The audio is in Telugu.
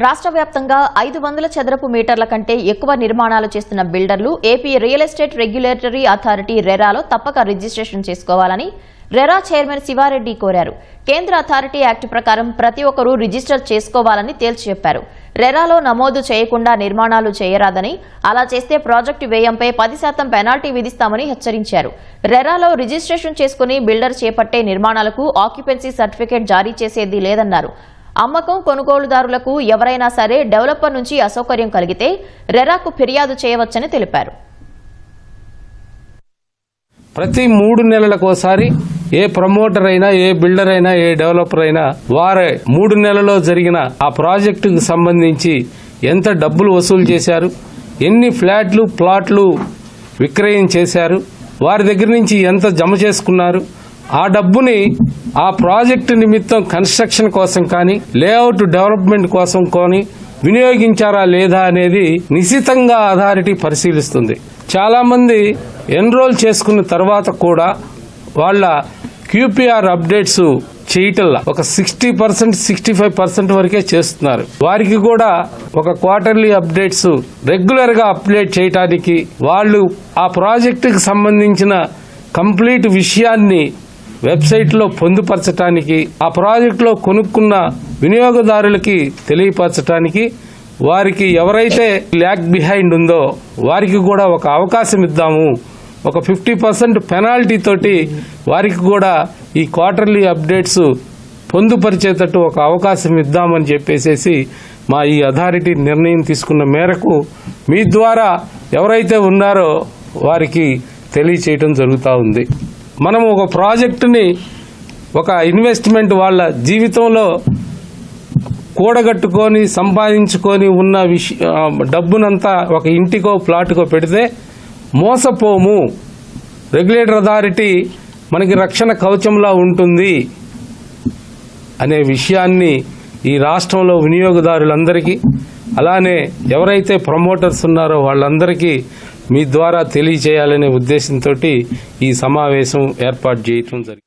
రాష్ట్ర వ్యాప్తంగా 500 చదరపు మీటర్ల కంటే ఎక్కువ నిర్మాణాలు చేస్తున్న బిల్డర్లు AP real estate regulatory authority రెరాలో తప్పక రిజిస్ట్రేషన్ చేసుకోవాలని రెరా చైర్మన్ శివారెడ్డి కోరారు. కేంద్ర అథారిటీ యాక్ట్ ప్రకారం ప్రతి ఒక్కరూ రిజిస్టర్ చేసుకోవాలని తేల్చి చెప్పారు. రెరాలో నమోదు చేయకుండా నిర్మాణాలు చేయరాదని, అలా చేస్తే ప్రాజెక్టు వ్యయంపై 10% పెనాల్టీ విధిస్తామని హెచ్చరించారు. రెరాలో రిజిస్ట్రేషన్ చేసుకుని బిల్డర్ చేపట్టే నిర్మాణాలకు ఆక్యుపెన్సీ సర్టిఫికేట్ జారీ చేసేది లేదన్నారు. అమ్మకం కొనుగోలుదారులకు ఎవరైనా సరే డెవలపర్ నుంచి అసౌకర్యం కలిగితే రెరాకు ఫిర్యాదు చేయవచ్చని తెలిపారు. ప్రతి 3 నెలలకోసారి ఏ ప్రమోటర్ అయినా, ఏ బిల్డర్ అయినా, ఏ డెవలపర్ అయినా వారే 3 నెలల్లో జరిగిన ఆ ప్రాజెక్టుకు సంబంధించి ఎంత డబ్బులు వసూలు చేశారు, ఎన్ని ఫ్లాట్లు ప్లాట్లు విక్రయం చేశారు, వారి దగ్గర నుంచి ఎంత జమ చేసుకున్నారు, ఆ డబ్బుని ఆ ప్రాజెక్టు నిమిత్తం కన్స్ట్రక్షన్ కోసం కానీ లేఅవుట్ డెవలప్మెంట్ కోసం కానీ వినియోగించారా లేదా అనేది నిశితంగా అథారిటీ పరిశీలిస్తుంది. చాలా మంది ఎన్రోల్ చేసుకున్న తర్వాత కూడా వాళ్ళ క్యూపీఆర్ అప్డేట్స్ చేయటల్లా ఒక 60%, 65% వరకే చేస్తున్నారు. వారికి కూడా ఒక క్వార్టర్లీ అప్డేట్స్ రెగ్యులర్ గా అప్డేట్ చేయడానికి, వాళ్ళు ఆ ప్రాజెక్టుకి సంబంధించిన కంప్లీట్ విషయాన్ని వెబ్సైట్లో పొందుపరచడానికి, ఆ ప్రాజెక్టులో కొనుక్కున్న వినియోగదారులకి తెలియపరచడానికి, వారికి ఎవరైతే ల్యాగ్ బిహైండ్ ఉందో వారికి కూడా ఒక అవకాశం ఇద్దాము, ఒక 50% పెనాల్టీ తోటి వారికి కూడా ఈ క్వార్టర్లీ అప్డేట్స్ పొందుపరిచేటట్టు ఒక అవకాశం ఇద్దామని చెప్పేసి మా ఈ అథారిటీ నిర్ణయం తీసుకున్న మేరకు మీ ద్వారా ఎవరైతే ఉన్నారో వారికి తెలియచేయటం జరుగుతూ ఉంది. మనం ఒక ప్రాజెక్టుని, ఒక ఇన్వెస్ట్మెంట్ వాళ్ళ జీవితంలో కూడగట్టుకొని సంపాదించుకొని ఉన్న డబ్బునంతా ఒక ఇంటికో ప్లాటుకో పెడితే మోసపోము, రెగ్యులేటర్ అథారిటీ మనకి రక్షణ కవచంలా ఉంటుంది అనే విషయాన్ని ఈ రాష్ట్రంలో వినియోగదారులందరికీ, అలానే ఎవరైతే ప్రమోటర్స్ ఉన్నారో వాళ్ళందరికీ మీ ద్వారా తెలియజేయాలనే ఉద్దేశంతో ఈ సమావేశం ఏర్పాటు చేయటం జరిగింది.